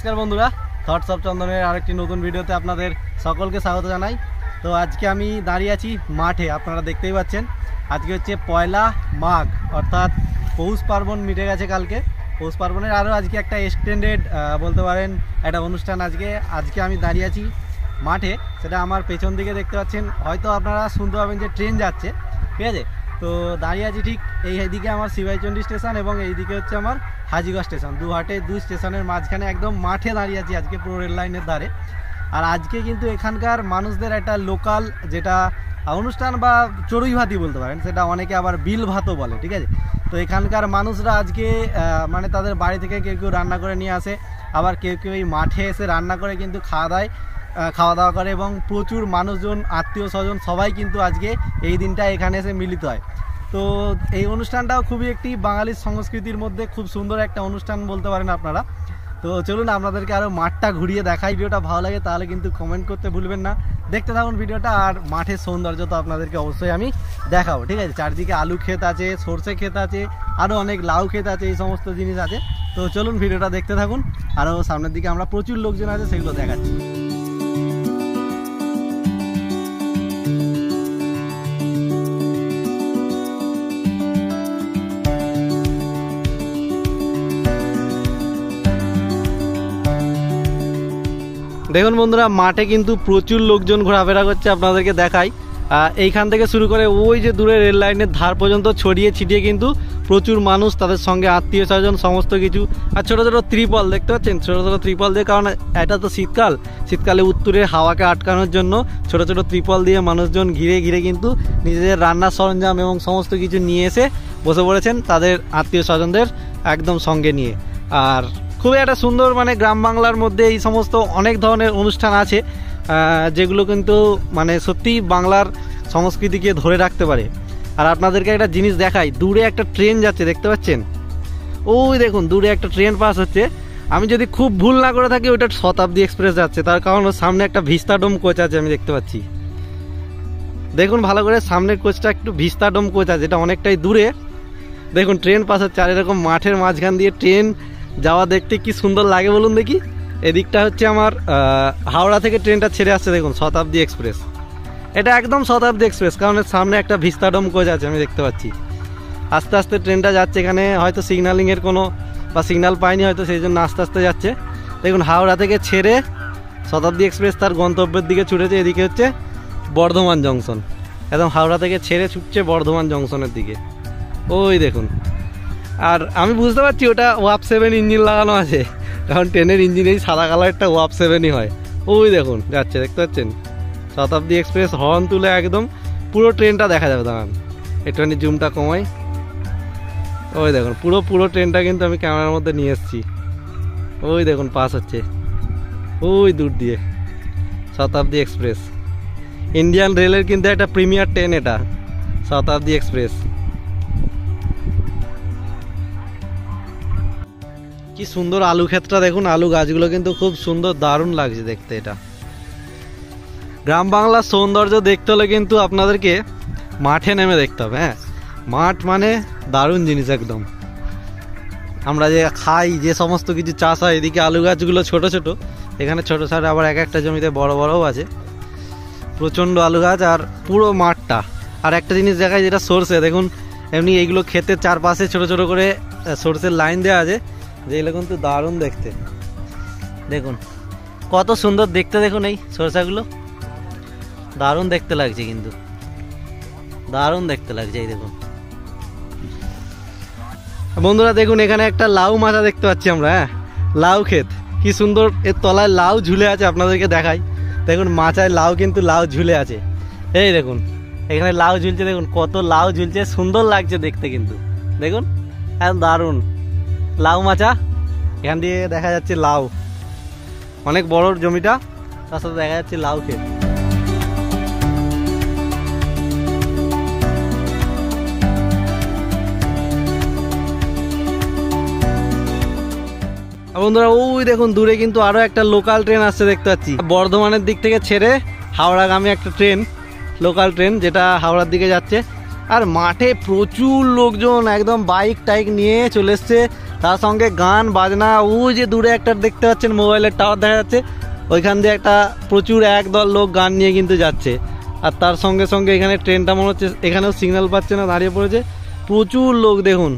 নমস্কার বন্ধুরা, thoughts of চন্দনের আরেকটি নতুন ভিডিওতে আপনাদের সকলকে স্বাগত জানাই। তো আজকে আমি দাঁড়িয়ে আছি মাঠে, আপনারা দেখতেই পাচ্ছেন। আজকে হচ্ছে পয়লা মাঘ, অর্থাৎ পৌষ পার্বণ মিটে গেছে কালকে। পৌষ পার্বণের আরও আজকে একটা এক্সটেন্ডেড বলতে পারেন একটা অনুষ্ঠান। আজকে আমি দাঁড়িয়ে আছি মাঠে, সেটা আমার পেছন দিকে দেখতে পাচ্ছেন। হয়তো আপনারা শুনতে পাবেন যে ট্রেন যাচ্ছে, ঠিক আছে। তো দাঁড়িয়ে আছি ঠিক এইদিকে আমার শিবাইচন্ডী স্টেশন এবং এইদিকে হচ্ছে আমার হাজিগঞ্জ স্টেশন। দুই স্টেশনের মাঝখানে একদম মাঠে দাঁড়িয়ে আছি আজকে, পুরো রেল লাইনের ধারে। আর আজকে কিন্তু এখানকার মানুষদের একটা লোকাল যেটা অনুষ্ঠান বা চড়ুই ভাতি বলতে পারেন, সেটা অনেকে আবার বিল ভাতও বলে, ঠিক আছে। তো এখানকার মানুষরা আজকে মানে তাদের বাড়ি থেকে কেউ কেউ রান্না করে নিয়ে আসে, আবার কেউ কেউ এই মাঠে এসে রান্না করে কিন্তু খাওয়া দাওয়া করে, এবং প্রচুর মানুষজন আত্মীয় স্বজন সবাই কিন্তু আজকে এই দিনটা এখানে এসে মিলিত হয়। তো এই অনুষ্ঠানটাও খুবই একটি বাঙালির সংস্কৃতির মধ্যে খুব সুন্দর একটা অনুষ্ঠান বলতে পারেন আপনারা। তো চলুন আপনাদেরকে আরও মাঠটা ঘুরিয়ে দেখাই। ভিডিওটা ভালো লাগে তাহলে কিন্তু কমেন্ট করতে ভুলবেন না, দেখতে থাকুন ভিডিওটা। আর মাঠের সৌন্দর্য তো আপনাদেরকে অবশ্যই আমি দেখাবো, ঠিক আছে। চারদিকে আলু ক্ষেত আছে, সর্ষে ক্ষেত আছে, আরও অনেক লাউ ক্ষেত আছে, এই সমস্ত জিনিস আছে। তো চলুন ভিডিওটা দেখতে থাকুন। আরও সামনের দিকে আমরা প্রচুর লোকজন আছে, সেগুলো দেখাচ্ছি। দেখুন বন্ধুরা, মাঠে কিন্তু প্রচুর লোকজন ঘোরাফেরা করছে, আপনাদেরকে দেখাই। এইখান থেকে শুরু করে ওই যে দূরে রেল লাইনের ধার পর্যন্ত ছড়িয়ে ছিটিয়ে কিন্তু প্রচুর মানুষ, তাদের সঙ্গে আত্মীয় স্বজন সমস্ত কিছু। আর ছোটো ছোটো ত্রিপল দেখতে পাচ্ছেন, ছোটো ছোটো ত্রিপল দিয়ে, কারণ এটা তো শীতকালে উত্তরের হাওয়াকে আটকানোর জন্য ছোটো ছোটো ত্রিপল দিয়ে মানুষজন ঘিরে ঘিরে কিন্তু নিজেদের রান্নার সরঞ্জাম এবং সমস্ত কিছু নিয়ে এসে বসে পড়েছেন তাদের আত্মীয় স্বজনদের একদম সঙ্গে নিয়ে। আর খুবই একটা সুন্দর, মানে গ্রাম বাংলার মধ্যে এই সমস্ত অনেক ধরনের অনুষ্ঠান আছে যেগুলো কিন্তু মানে সত্যিই বাংলার সংস্কৃতিকে ধরে রাখতে পারে। আর আপনাদেরকে একটা জিনিস দেখাই, দূরে একটা ট্রেন যাচ্ছে, দেখতে পাচ্ছেন? ওই দেখুন দূরে একটা ট্রেন পাস হচ্ছে। আমি যদি খুব ভুল না করে থাকি ওইটা শতাব্দী এক্সপ্রেস যাচ্ছে, তার কারণ সামনে একটা ভিস্তাডোম কোচ আছে, আমি দেখতে পাচ্ছি। দেখুন ভালো করে, সামনের কোচটা একটু ভিস্তাডোম কোচ আছে, এটা অনেকটাই দূরে। দেখুন ট্রেন পাস হচ্ছে, আর এরকম মাঠের মাঝখান দিয়ে ট্রেন যাওয়া দেখতে কি সুন্দর লাগে বলুন দেখি। এদিকটা হচ্ছে আমার হাওড়া থেকে ট্রেনটা ছেড়ে আসছে, দেখুন শতাব্দী এক্সপ্রেস। এটা একদম শতাব্দী এক্সপ্রেস, কারণ সামনে একটা ভিস্তাডোম কোচ আছে, আমি দেখতে পাচ্ছি। আস্তে আস্তে ট্রেনটা যাচ্ছে, এখানে হয়তো সিগন্যালিংয়ের কোনো বা সিগন্যাল পায়নি হয়তো, সেই জন্য আস্তে আস্তে যাচ্ছে। দেখুন হাওড়া থেকে ছেড়ে শতাব্দী এক্সপ্রেস তার গন্তব্যের দিকে ছুটেছে। এদিকে হচ্ছে বর্ধমান জংশন, একদম হাওড়া থেকে ছেড়ে ছুটছে বর্ধমান জংশনের দিকে, ওই দেখুন। আর আমি বুঝতে পারছি ওটা ওয়াপ 7 ইঞ্জিন লাগানো আছে, কারণ ট্রেনের ইঞ্জিনেই সাদা কালারটা ওয়াপ 7ই হয়। ওই দেখুন যাচ্ছে, দেখতে পাচ্ছেন শতাব্দী এক্সপ্রেস। হর্ন তুলে একদম পুরো ট্রেনটা দেখা যাবে। দাঁড়ান একটুখানি জুমটা কমাই, ওই দেখুন পুরো ট্রেনটা কিন্তু আমি ক্যামেরার মধ্যে নিয়ে এসেছি। ওই দেখুন পাস হচ্ছে ওই দূর দিয়ে শতাব্দী এক্সপ্রেস। ইন্ডিয়ান রেলের কিন্তু একটা প্রিমিয়ার ট্রেন এটা, শতাব্দী এক্সপ্রেস। কি সুন্দর আলু ক্ষেতটা দেখুন, আলু গাছগুলো কিন্তু খুব সুন্দর, দারুণ লাগছে দেখতে। এটা গ্রাম বাংলার সৌন্দর্য দেখতে হলে কিন্তু আপনাদেরকে মাঠে নেমে দেখতে হবে। হ্যাঁ, মাঠ মানে দারুণ জিনিস একদম। আমরা যে খাই, যে সমস্ত কিছু চাষ হয়, এদিকে আলু গাছগুলো ছোট ছোট, এখানে ছোট ছোট, আবার এক একটা জমিতে বড় বড়ও আছে, প্রচণ্ড আলু গাছ। আর পুরো মাঠটা। আর একটা জিনিস দেখায়, যেটা সরষে, দেখুন এমনি এইগুলো ক্ষেতের চারপাশে ছোট ছোট করে সরষের লাইন দেওয়া আছে, যেগুলো কিন্তু দারুণ দেখতে। দেখুন কত সুন্দর দেখতে, দেখুন এই সরষাগুলো দারুণ দেখতে লাগছে, কিন্তু দারুণ দেখতে লাগছে। এই দেখুন বন্ধুরা, দেখুন এখানে একটা লাউ মাচা দেখতে পাচ্ছি আমরা। হ্যাঁ, লাউ ক্ষেত, কি সুন্দর, এর তলায় লাউ ঝুলে আছে, আপনাদেরকে দেখাই। দেখুন মাচায় লাউ, কিন্তু লাউ ঝুলে আছে। এই দেখুন এখানে লাউ ঝুলছে, দেখুন কত লাউ ঝুলছে, সুন্দর লাগছে দেখতে কিন্তু। দেখুন একদম দারুণ লাউ মাচা। এখান দিয়ে দেখা যাচ্ছে লাউ, অনেক বড় জমিটা, তার সাথে দেখা যাচ্ছে লাউ ক্ষেত। বন্ধুরা ওই দেখুন দূরে কিন্তু আরো একটা লোকাল ট্রেন আসছে, দেখতে পাচ্ছি। বর্ধমানের দিক থেকে ছেড়ে হাওড়াগামী একটা ট্রেন, লোকাল ট্রেন, যেটা হাওড়ার দিকে যাচ্ছে। আর মাঠে প্রচুর লোকজন, একদম বাইক টাইক নিয়ে চলে এসছে, তার সঙ্গে গান বাজনা। ওই যে দূরে একটা দেখতে পাচ্ছেন মোবাইলের টাওয়ার দেখা যাচ্ছে, ওইখান দিয়ে একটা প্রচুর একদল লোক গান নিয়ে কিন্তু যাচ্ছে। আর তার সঙ্গে সঙ্গে এখানে ট্রেনটা মনে হচ্ছে এখানেও সিগন্যাল পাচ্ছে না, দাঁড়িয়ে পড়েছে। প্রচুর লোক দেখুন,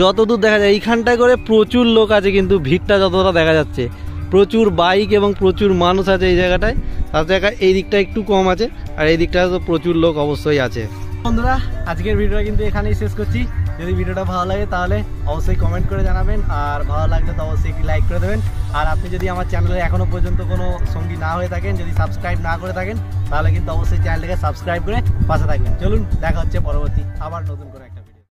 যতদূর দেখা যায় এইখানটায় করে প্রচুর লোক আছে, কিন্তু ভিড়টা যতটা দেখা যাচ্ছে প্রচুর বাইক এবং প্রচুর মানুষ আছে এই জায়গাটায়। তার জায়গায় এই দিকটা একটু কম আছে, আর এই দিকটায় তো প্রচুর লোক অবশ্যই আছে। বন্ধুরা, আজকের ভিডিওটা কিন্তু এখানেই শেষ করছি। যদি ভিডিওটা ভালো লাগে তাহলে অবশ্যই কমেন্ট করে জানাবেন, আর ভালো লাগলে তো অবশ্যই একটি লাইক করে দেবেন। আর আপনি যদি আমার চ্যানেলে এখনও পর্যন্ত কোনো সঙ্গী না হয়ে থাকেন, যদি সাবস্ক্রাইব না করে থাকেন, তাহলে কিন্তু অবশ্যই চ্যানেলটাকে সাবস্ক্রাইব করে পাশে থাকবেন। চলুন, দেখা হচ্ছে পরবর্তী আবার নতুন করে একটা।